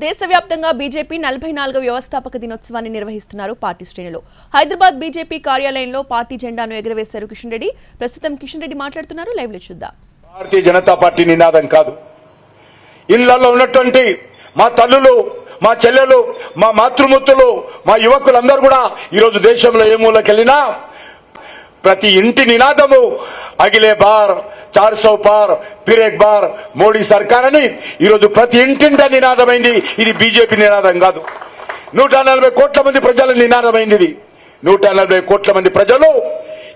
దేశవ్యాప్తంగా బీజేపీ 44వ వ్యవస్థాపక దినోత్సవాన్ని నిర్వహిస్తున్నారు పార్టీ శ్రేణులు. హైదరాబాద్ బీజేపీ కార్యాలయంలో పార్టీ జెండాను ఎగురవేశారు కిషన్ రెడ్డి. ప్రస్తుతం కిషన్ రెడ్డి మాట్లాడుతున్నారు. లైవ్ లో చూద్దాం. భారతీయ జనతా పార్టీ నినాదం కాదు. ఇళ్లలో ఉన్నటువంటి మా తల్లులు, మా చెల్లెలు, మా మాతృమూర్తులు, మా యువకులందరూ కూడా ఈరోజు దేశంలో ఏ మూలకెళ్ళినా ప్రతి ఇంటి నినాదము అగిలే బార్ 400 పార్ ఫిర్ ఏక్ బార్ మోడీ సర్కార్ అని ఈరోజు ప్రతి ఇంటింట నినాదమైంది. ఇది బీజేపీ నినాదం కాదు. 140 కోట్ల మంది ప్రజల నినాదమైంది. ఇది 140 కోట్ల మంది ప్రజలు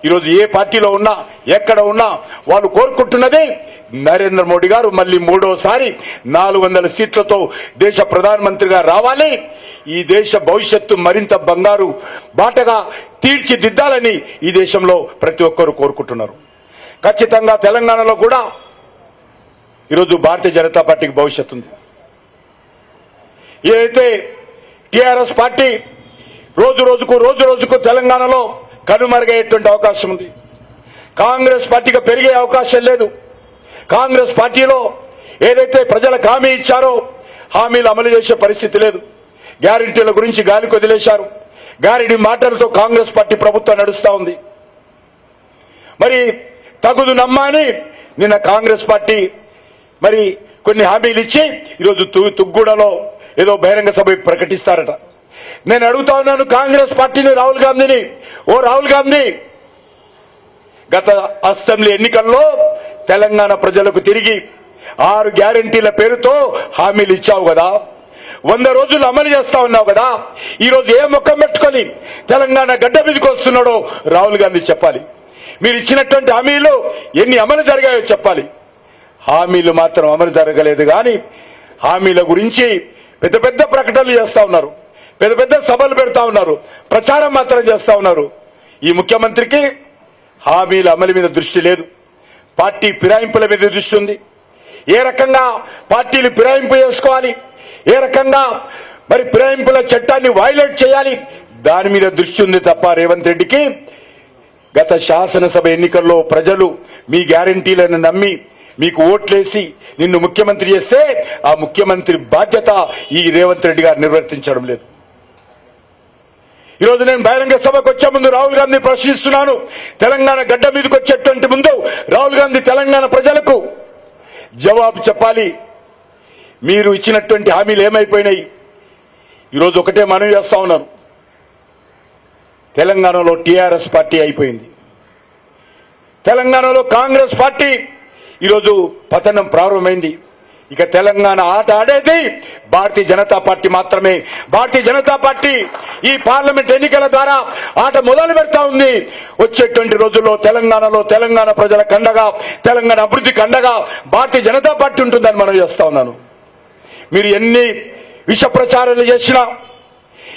ఈరోజు ఏ పార్టీలో ఉన్నా ఎక్కడ ఉన్నా వాళ్ళు కోరుకుంటున్నది నరేంద్ర మోడీ గారు మళ్ళీ మూడోసారి 400 సీట్లతో దేశ ప్రధానమంత్రిగా రావాలి. ఈ దేశ భవిష్యత్తు మరింత బంగారు బాటగా తీర్చిదిద్దాలని ఈ దేశంలో ప్రతి ఒక్కరూ కోరుకుంటున్నారు. ఖచ్చితంగా తెలంగాణలో కూడా ఈరోజు భారతీయ జనతా పార్టీకి భవిష్యత్తు ఉంది. ఏదైతే టీఆర్ఎస్ పార్టీ రోజు రోజుకు తెలంగాణలో కనుమరుగయ్యేటువంటి అవకాశం ఉంది. కాంగ్రెస్ పార్టీగా పెరిగే అవకాశం లేదు. కాంగ్రెస్ పార్టీలో ఏదైతే ప్రజలకు హామీ ఇచ్చారో హామీలు అమలు చేసే పరిస్థితి లేదు. గ్యారెంటీల గురించి గాలికి వదిలేశారు. గ్యారెంటీ మాటలతో కాంగ్రెస్ పార్టీ ప్రభుత్వం నడుస్తూ ఉంది. మరి తగుదు నమ్మని నిన్న కాంగ్రెస్ పార్టీ మరి కొన్ని హామీలు ఇచ్చి ఈరోజు తుగ్గూడలో ఏదో బహిరంగ సభ ప్రకటిస్తారట. నేను అడుగుతా ఉన్నాను కాంగ్రెస్ పార్టీని, రాహుల్ గాంధీని, ఓ రాహుల్ గాంధీ, గత అసెంబ్లీ ఎన్నికల్లో తెలంగాణ ప్రజలకు తిరిగి 6 గ్యారెంటీల పేరుతో హామీలు ఇచ్చావు కదా, 100 రోజులు అమలు చేస్తా ఉన్నావు కదా. ఈరోజు ఏ ముఖం పెట్టుకొని తెలంగాణ గడ్డ మీదకి వస్తున్నాడో రాహుల్ గాంధీ చెప్పాలి. మీరు ఇచ్చినటువంటి హామీలు ఎన్ని అమలు జరిగాయో చెప్పాలి. హామీలు మాత్రం అమలు జరగలేదు కానీ హామీల గురించి పెద్ద పెద్ద ప్రకటనలు చేస్తా ఉన్నారు, పెద్ద పెద్ద సభలు పెడతా ఉన్నారు, ప్రచారం మాత్రం చేస్తా ఉన్నారు. ఈ ముఖ్యమంత్రికి హామీల అమలు మీద దృష్టి లేదు, పార్టీ ఫిరాయింపుల మీద దృష్టి ఉంది. ఏ రకంగా పార్టీలు ఫిరాయింపు చేసుకోవాలి, ఏ రకంగా మరి ఫిరాయింపుల చట్టాన్ని వైలేట్ చేయాలి, దాని మీద దృష్టి ఉంది తప్ప రేవంత్ రెడ్డికి గత శాసనసభ ఎన్నికల్లో ప్రజలు మీ గ్యారెంటీలను నమ్మి మీకు ఓట్లేసి నిన్ను ముఖ్యమంత్రి చేస్తే ఆ ముఖ్యమంత్రి బాధ్యత ఈ రేవంత్ రెడ్డి గారు నిర్వర్తించడం లేదు. ఈరోజు నేను బహిరంగ సభకు వచ్చే ముందు రాహుల్ గాంధీ ప్రశ్నిస్తున్నాను. తెలంగాణ గడ్డ మీదకి వచ్చేటువంటి ముందు రాహుల్ గాంధీ తెలంగాణ ప్రజలకు జవాబు చెప్పాలి. మీరు ఇచ్చినటువంటి హామీలు ఏమైపోయినాయి? ఈరోజు ఒకటే మనవి చేస్తా ఉన్నాను. తెలంగాణలో టీఆర్ఎస్ పార్టీ అయిపోయింది. తెలంగాణలో కాంగ్రెస్ పార్టీ ఈరోజు పతనం ప్రారంభమైంది. ఇక తెలంగాణ ఆట ఆడేది భారతీయ జనతా పార్టీ మాత్రమే. భారతీయ జనతా పార్టీ ఈ పార్లమెంట్ ఎన్నికల ద్వారా ఆట మొదలు పెడతా ఉంది. వచ్చేటువంటి రోజుల్లో తెలంగాణలో తెలంగాణ ప్రజల కండగా, తెలంగాణ అభివృద్ధికి అండగా భారతీయ జనతా పార్టీ ఉంటుందని మనం చేస్తా ఉన్నాను. మీరు ఎన్ని విష ప్రచారాలు చేసినా,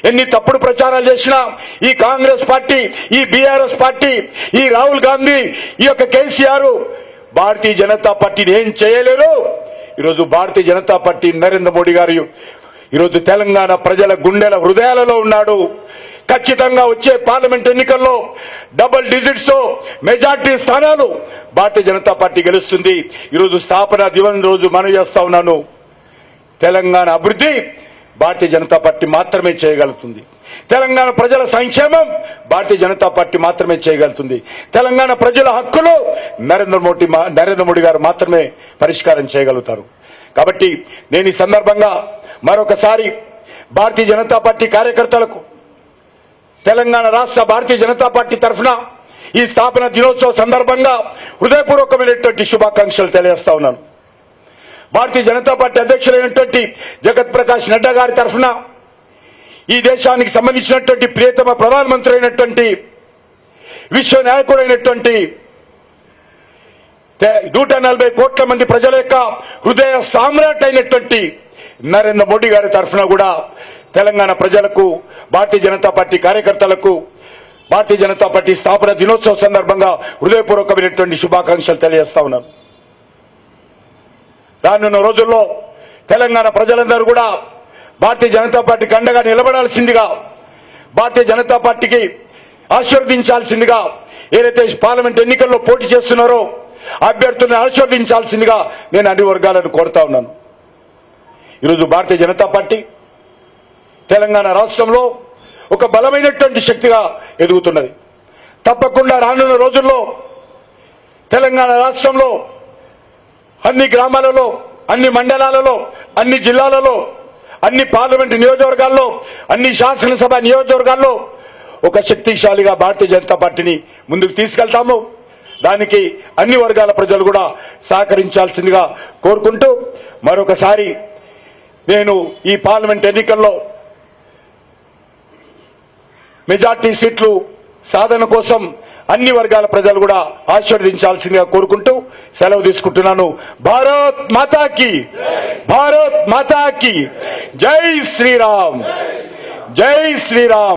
ఎన్ని తప్పుడు ప్రచారాలు చేసినా ఈ కాంగ్రెస్ పార్టీ, ఈ బీఆర్ఎస్ పార్టీ, ఈ రాహుల్ గాంధీ, ఈ యొక్క కేసీఆర్ భారతీయ జనతా పార్టీని ఏం చేయలేరు. ఈరోజు భారతీయ జనతా పార్టీ నరేంద్ర మోడీ గారు ఈరోజు తెలంగాణ ప్రజల గుండెల హృదయాలలో ఉన్నాడు. ఖచ్చితంగా వచ్చే పార్లమెంట్ ఎన్నికల్లో డబుల్ డిజిట్స్ మెజార్టీ స్థానాలు భారతీయ జనతా పార్టీ గెలుస్తుంది. ఈరోజు స్థాపన దివం రోజు మనం చేస్తా ఉన్నాను. తెలంగాణ అభివృద్ధి భారతీయ జనతా పార్టీ మాత్రమే చేయగలుగుతుంది. తెలంగాణ ప్రజల సంక్షేమం భారతీయ జనతా పార్టీ మాత్రమే చేయగలుగుతుంది. తెలంగాణ ప్రజల హక్కులు నరేంద్ర మోడీ గారు మాత్రమే పరిష్కారం చేయగలుగుతారు. కాబట్టి నేను ఈ సందర్భంగా మరొకసారి భారతీయ జనతా పార్టీ కార్యకర్తలకు, తెలంగాణ రాష్ట్ర భారతీయ జనతా పార్టీ తరఫున ఈ స్థాపన దినోత్సవ సందర్భంగా హృదయపూర్వకమైనటువంటి శుభాకాంక్షలు తెలియజేస్తా ఉన్నాను. భారతీయ జనతా పార్టీ అధ్యక్షులైనటువంటి జగత్ ప్రకాష్ నడ్డా గారి తరఫున ఈ దేశానికి సంబంధించినటువంటి ప్రియతమ ప్రధానమంత్రి అయినటువంటి విశ్వ నాయకుడైనటువంటి 140 కోట్ల మంది ప్రజల యొక్క హృదయ సామ్రాట్ అయినటువంటి నరేంద్ర మోడీ గారి తరఫున కూడా తెలంగాణ ప్రజలకు, భారతీయ జనతా పార్టీ కార్యకర్తలకు భారతీయ జనతా పార్టీ స్థాపన దినోత్సవ సందర్భంగా హృదయపూర్వకమైనటువంటి శుభాకాంక్షలు తెలియజేస్తా ఉన్నాను. రానున్న రోజుల్లో తెలంగాణ ప్రజలందరూ కూడా భారతీయ జనతా పార్టీకి అండగా నిలబడాల్సిందిగా, భారతీయ జనతా పార్టీకి ఆశీర్వదించాల్సిందిగా, ఏదైతే పార్లమెంట్ ఎన్నికల్లో పోటీ చేస్తున్నారో అభ్యర్థులను ఆశీర్వదించాల్సిందిగా నేను అన్ని వర్గాలను కోరుతా ఉన్నాను. ఈరోజు భారతీయ జనతా పార్టీ తెలంగాణ రాష్ట్రంలో ఒక బలమైనటువంటి శక్తిగా ఎదుగుతున్నది. తప్పకుండా రానున్న రోజుల్లో తెలంగాణ రాష్ట్రంలో అన్ని గ్రామాలలో, అన్ని మండలాలలో, అన్ని జిల్లాలలో, అన్ని పార్లమెంటు నియోజకవర్గాల్లో, అన్ని శాసనసభ నియోజకవర్గాల్లో ఒక శక్తిశాలిగా భారతీయ జనతా పార్టీని ముందుకు తీసుకెళ్తాము. దానికి అన్ని వర్గాల ప్రజలు కూడా సహకరించాల్సిందిగా కోరుకుంటూ మరొకసారి నేను ఈ పార్లమెంట్ ఎన్నికల్లో మెజార్టీ సీట్లు సాధన కోసం అన్ని వర్గాల ప్రజలు కూడా ఆశీర్వదించాల్సిందిగా కోరుకుంటూ సెలవు తీసుకుంటున్నాను. భారత్ మాతాకి, భారత్ మాతాకి జై శ్రీరామ్, జై శ్రీరామ్.